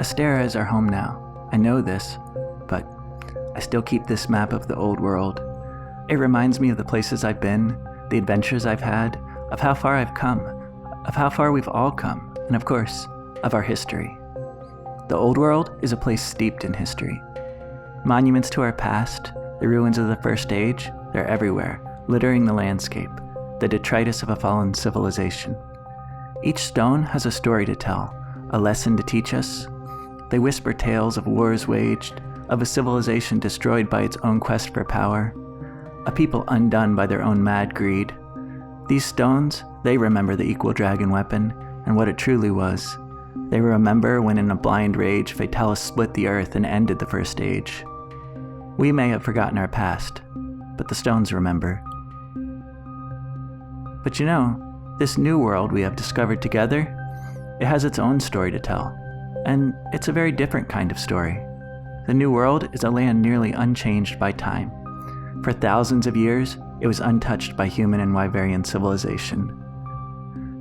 Astera is our home now. I know this, but I still keep this map of the old world. It reminds me of the places I've been, the adventures I've had, of how far I've come, of how far we've all come, and of course, of our history. The old world is a place steeped in history. Monuments to our past, the ruins of the First Age, they're everywhere, littering the landscape, the detritus of a fallen civilization. Each stone has a story to tell, a lesson to teach us. They whisper tales of wars waged, of a civilization destroyed by its own quest for power, a people undone by their own mad greed. These stones, they remember the equal dragon weapon and what it truly was. They remember when in a blind rage Fatalis split the earth and ended the First Age. We may have forgotten our past, but the stones remember. But you know, this new world we have discovered together, it has its own story to tell, and it's a very different kind of story. The new world is a land nearly unchanged by time. For thousands of years, it was untouched by human and wyverian civilization.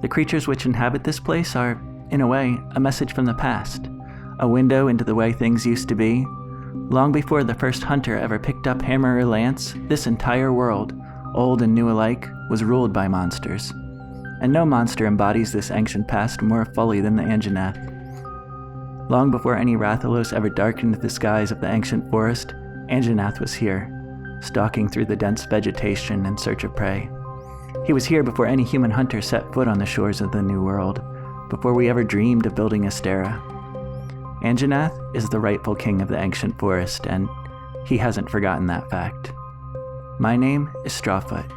The creatures which inhabit this place are, in a way, a message from the past, a window into the way things used to be. Long before the first hunter ever picked up hammer or lance, this entire world, old and new alike, was ruled by monsters. And no monster embodies this ancient past more fully than the Anjanath. Long before any Rathalos ever darkened the skies of the ancient forest, Anjanath was here, stalking through the dense vegetation in search of prey. He was here before any human hunter set foot on the shores of the New World, before we ever dreamed of building Astera. Anjanath is the rightful king of the ancient forest, and he hasn't forgotten that fact. My name is Strawfoot.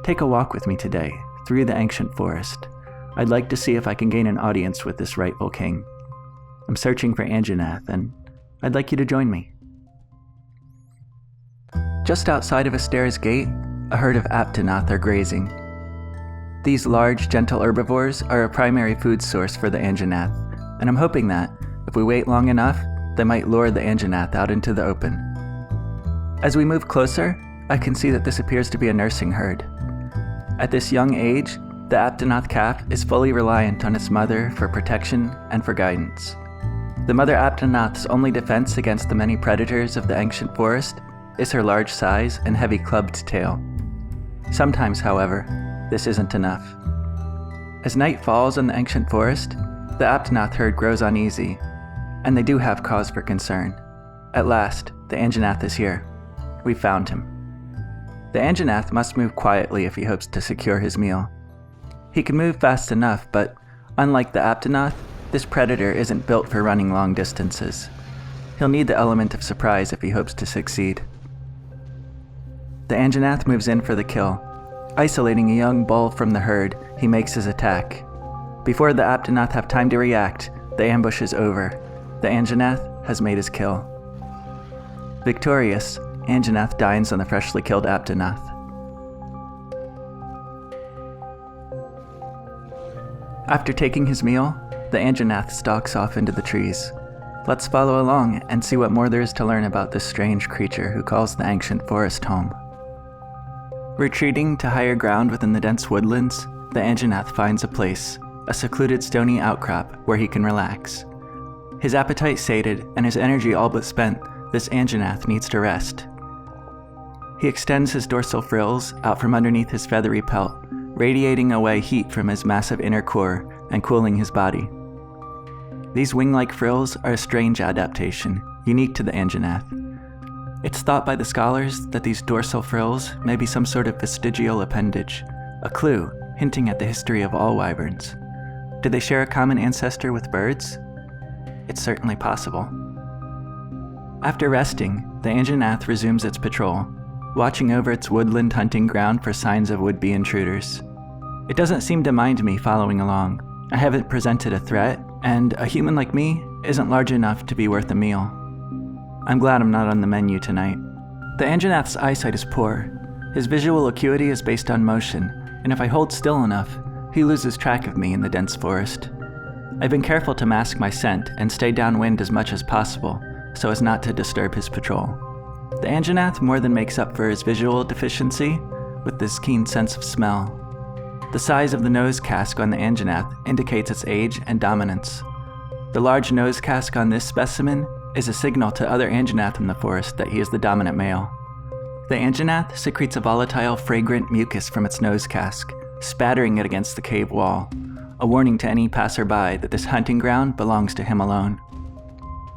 Take a walk with me today, through the ancient forest. I'd like to see if I can gain an audience with this rightful king. I'm searching for Anjanath, and I'd like you to join me. Just outside of Astera's gate, a herd of Aptonoth are grazing. These large, gentle herbivores are a primary food source for the Anjanath, and I'm hoping that, if we wait long enough, they might lure the Anjanath out into the open. As we move closer, I can see that this appears to be a nursing herd. At this young age, the Aptonoth calf is fully reliant on its mother for protection and for guidance. The mother Aptonoth's only defense against the many predators of the ancient forest is her large size and heavy clubbed tail. Sometimes, however, this isn't enough. As night falls on the ancient forest, the Aptonoth herd grows uneasy, and they do have cause for concern. At last, the Anjanath is here. We've found him. The Anjanath must move quietly if he hopes to secure his meal. He can move fast enough, but unlike the Aptonoth, this predator isn't built for running long distances. He'll need the element of surprise if he hopes to succeed. The Anjanath moves in for the kill. Isolating a young bull from the herd, he makes his attack. Before the Aptonoth have time to react, the ambush is over. The Anjanath has made his kill. Victorious, Anjanath dines on the freshly killed Aptonoth. After taking his meal, the Anjanath stalks off into the trees. Let's follow along and see what more there is to learn about this strange creature who calls the ancient forest home. Retreating to higher ground within the dense woodlands, the Anjanath finds a place, a secluded stony outcrop where he can relax. His appetite sated and his energy all but spent, this Anjanath needs to rest. He extends his dorsal frills out from underneath his feathery pelt, radiating away heat from his massive inner core and cooling his body. These wing-like frills are a strange adaptation, unique to the Anjanath. It's thought by the scholars that these dorsal frills may be some sort of vestigial appendage, a clue hinting at the history of all wyverns. Do they share a common ancestor with birds? It's certainly possible. After resting, the Anjanath resumes its patrol, watching over its woodland hunting ground for signs of would-be intruders. It doesn't seem to mind me following along. I haven't presented a threat, and a human like me isn't large enough to be worth a meal. I'm glad I'm not on the menu tonight. The Anjanath's eyesight is poor. His visual acuity is based on motion, and if I hold still enough, he loses track of me in the dense forest. I've been careful to mask my scent and stay downwind as much as possible, so as not to disturb his patrol. The Anjanath more than makes up for his visual deficiency with this keen sense of smell. The size of the nose casque on the Anjanath indicates its age and dominance. The large nose casque on this specimen is a signal to other Anjanath in the forest that he is the dominant male. The Anjanath secretes a volatile, fragrant mucus from its nose casque, spattering it against the cave wall, a warning to any passerby that this hunting ground belongs to him alone.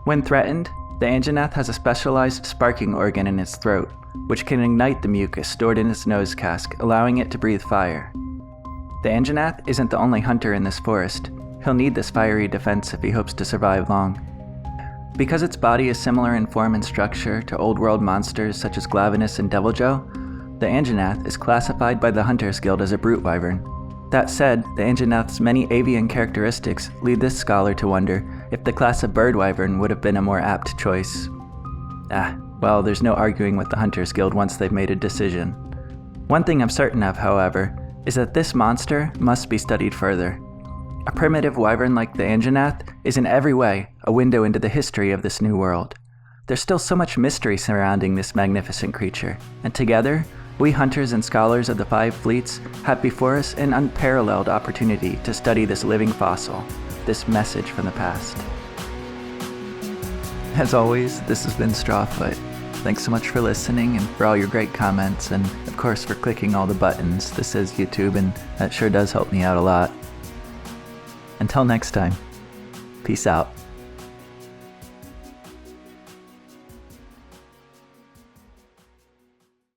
When threatened, the Anjanath has a specialized sparking organ in its throat, which can ignite the mucus stored in its nose casque, allowing it to breathe fire. The Anjanath isn't the only hunter in this forest. He'll need this fiery defense if he hopes to survive long. Because its body is similar in form and structure to Old World monsters such as Glavenus and Deviljho, the Anjanath is classified by the Hunters Guild as a brute wyvern. That said, the Anjanath's many avian characteristics lead this scholar to wonder if the class of bird wyvern would have been a more apt choice. Well, there's no arguing with the Hunters Guild once they've made a decision. One thing I'm certain of, however, is that this monster must be studied further. A primitive wyvern like the Anjanath is in every way a window into the history of this new world. There's still so much mystery surrounding this magnificent creature, and together, we hunters and scholars of the 5 fleets have before us an unparalleled opportunity to study this living fossil, this message from the past. As always, this has been Strawfoot. Thanks so much for listening and for all your great comments, and of course for clicking all the buttons. This is YouTube, and that sure does help me out a lot. Until next time, peace out.